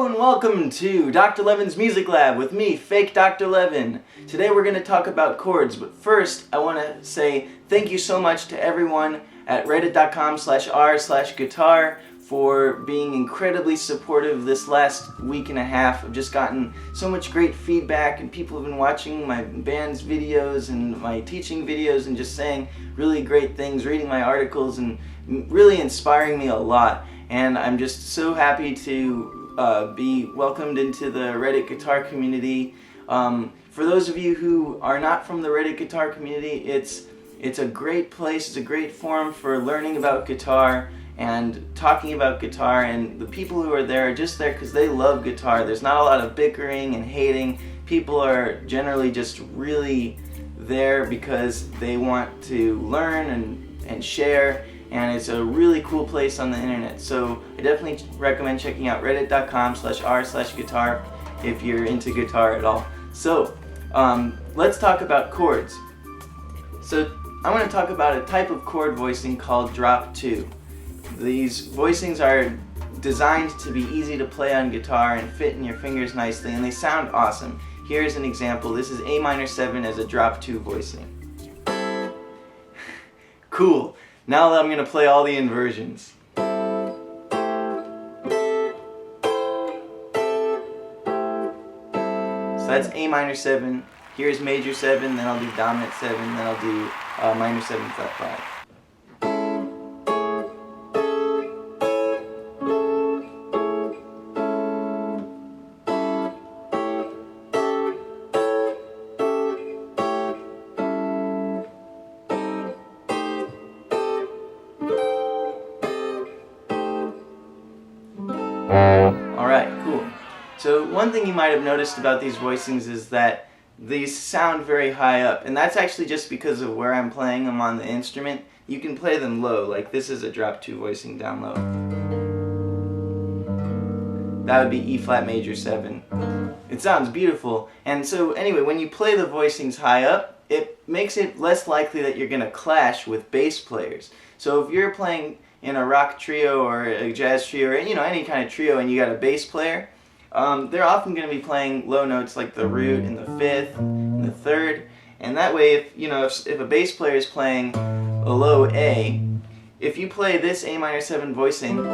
Hello and welcome to Dr. Levin's Music Lab with me, Fake Dr. Levin. Today we're going to talk about chords, but first I want to say thank you so much to everyone at reddit.com/r/guitar for being incredibly supportive this last week and a half. I've just gotten so much great feedback and people have been watching my band's videos and my teaching videos and just saying really great things, reading my articles and really inspiring me a lot. And I'm just so happy to be welcomed into the Reddit guitar community. For those of you who are not from the Reddit guitar community, it's a great place, it's a great forum for learning about guitar and talking about guitar, and the people who are there are just there because they love guitar. There's not a lot of bickering and hating. People are generally just really there because they want to learn and share. And it's a really cool place on the internet. So I definitely recommend checking out reddit.com/r/guitar if you're into guitar at all. So let's talk about chords. So I want to talk about a type of chord voicing called drop 2. These voicings are designed to be easy to play on guitar and fit in your fingers nicely, and they sound awesome. Here's an example. This is A minor 7 as a drop 2 voicing. Cool. Now I'm going to play all the inversions. So that's A minor 7, here's major 7, then I'll do dominant 7, then I'll do minor 7 flat 5. Alright, cool. So one thing you might have noticed about these voicings is that these sound very high up, and that's actually just because of where I'm playing them on the instrument. You can play them low, like this is a drop 2 voicing down low. That would be E flat major 7. It sounds beautiful, and so anyway, when you play the voicings high up, it makes it less likely that you're going to clash with bass players. So if you're playing in a rock trio or a jazz trio or any kind of trio and you got a bass player, they're often going to be playing low notes like the root and the 5th and the 3rd, and that way if a bass player is playing a low A, if you play this A minor 7 voicing,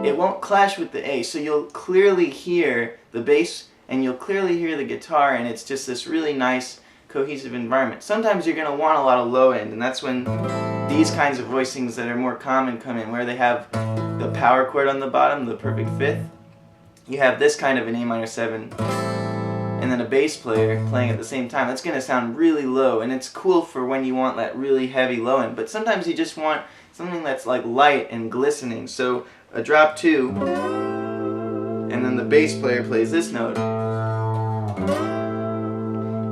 it won't clash with the A, so you'll clearly hear the bass and you'll clearly hear the guitar, and it's just this really nice cohesive environment. Sometimes you're going to want a lot of low end, and that's when these kinds of voicings that are more common come in, where they have the power chord on the bottom, the perfect 5th. You have this kind of an A minor 7 and then a bass player playing at the same time. That's going to sound really low, and it's cool for when you want that really heavy low end, but sometimes you just want something that's like light and glistening. So a drop 2 and then the bass player plays this note.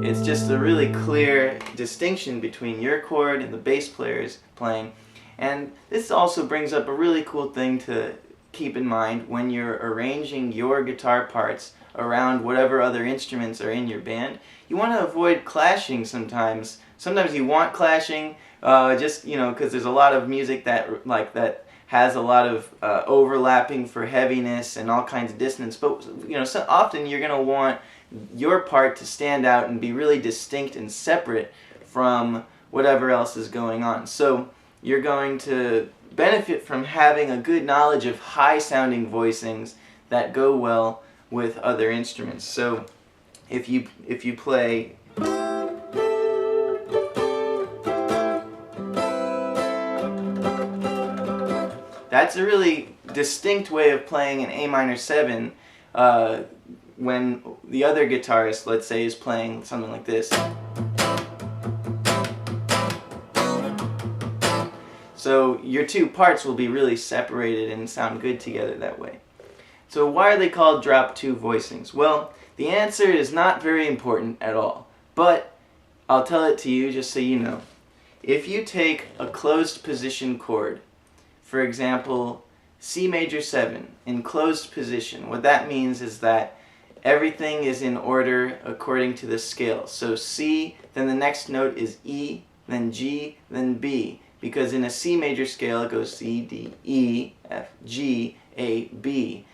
It's just a really clear distinction between your chord and the bass player's playing. And this also brings up a really cool thing to keep in mind when you're arranging your guitar parts around whatever other instruments are in your band. You want to avoid clashing sometimes. Sometimes you want clashing, just because there's a lot of music that has a lot of overlapping for heaviness and all kinds of dissonance. But so often you're going to want your part to stand out and be really distinct and separate from whatever else is going on. So you're going to benefit from having a good knowledge of high sounding voicings that go well with other instruments. So if you play that's a really distinct way of playing an A minor 7 when the other guitarist, let's say, is playing something like this. So your two parts will be really separated and sound good together that way. So why are they called drop 2 voicings? Well, the answer is not very important at all, but I'll tell it to you just so you know. If you take a closed position chord, for example, C major 7 in closed position, what that means is that everything is in order according to the scale. So C, then the next note is E, then G, then B. Because in a C major scale it goes C, D, E, F, G, A, B.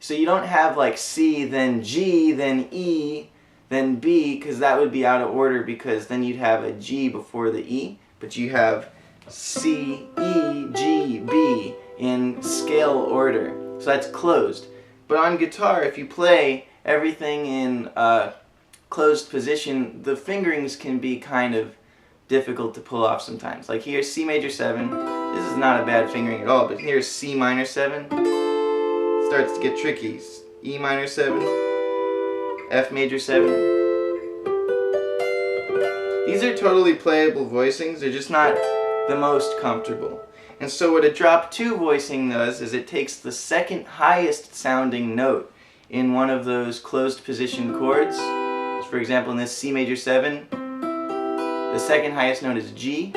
So you don't have like C, then G, then E, then B, because that would be out of order, because then you'd have a G before the E. But you have C, E, G, B in scale order. So that's closed. But on guitar, if you play everything in closed position, the fingerings can be kind of difficult to pull off sometimes. Like here's C major 7. This is not a bad fingering at all, but here's C minor 7. It starts to get tricky. E minor 7, F major 7. These are totally playable voicings, they're just not the most comfortable. And so what a drop 2 voicing does is it takes the second highest sounding note in one of those closed position chords. So for example, in this C major 7, the second highest note is G.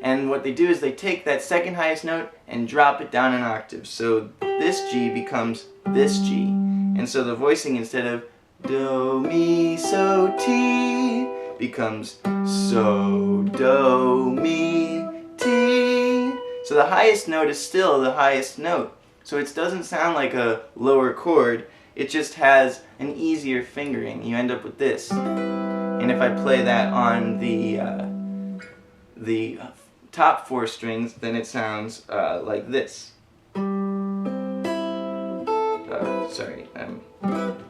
And what they do is they take that second highest note and drop it down an octave. So this G becomes this G. And so the voicing, instead of do, mi, so, ti, becomes so, do, mi, ti. So the highest note is still the highest note. So it doesn't sound like a lower chord, it just has an easier fingering. You end up with this. And if I play that on the top 4 strings, then it sounds like this.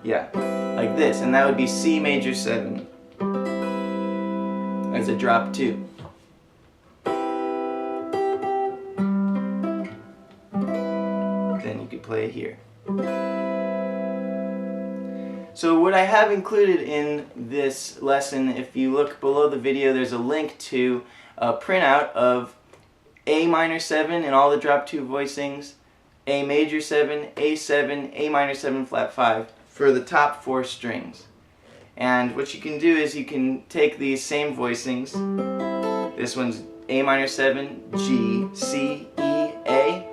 Yeah, like this, and that would be C major 7 as a drop 2. Then you could play it here. So what I have included in this lesson, if you look below the video, there's a link to a printout of A minor 7 in all the drop 2 voicings, A major 7, A7, A minor 7 flat 5 for the top 4 strings. And what you can do is you can take these same voicings. This one's A minor 7, G, C, E, A,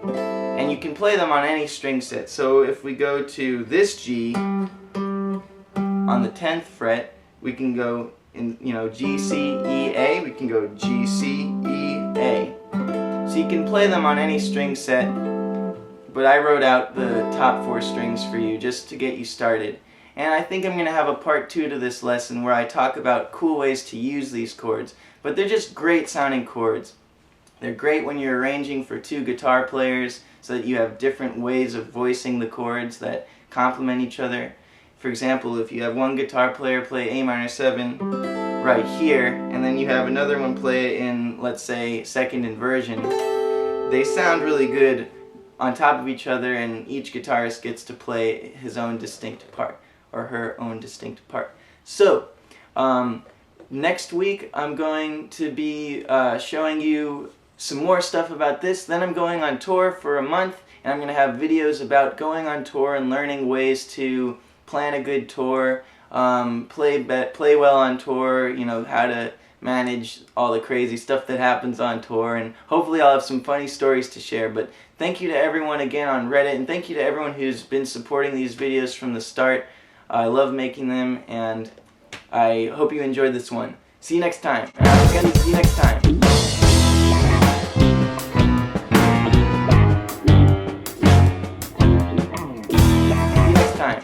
and you can play them on any string set. So if we go to this G on the 10th fret, we can go in, G, C, E, A. We can go G, C, E, A. So you can play them on any string set, but I wrote out the top 4 strings for you just to get you started. And I think I'm going to have a part 2 to this lesson where I talk about cool ways to use these chords. But they're just great sounding chords. They're great when you're arranging for 2 guitar players so that you have different ways of voicing the chords that complement each other. For example, if you have one guitar player play A minor 7 right here, and then you have another one play it in, let's say, second inversion, they sound really good on top of each other, and each guitarist gets to play his own distinct part, or her own distinct part. So, next week I'm going to be showing you some more stuff about this. Then I'm going on tour for a month, and I'm going to have videos about going on tour and learning ways to plan a good tour, play well on tour, how to manage all the crazy stuff that happens on tour, and hopefully I'll have some funny stories to share. But thank you to everyone again on Reddit, and thank you to everyone who's been supporting these videos from the start. I love making them, and I hope you enjoyed this one. See you next time. See you next time.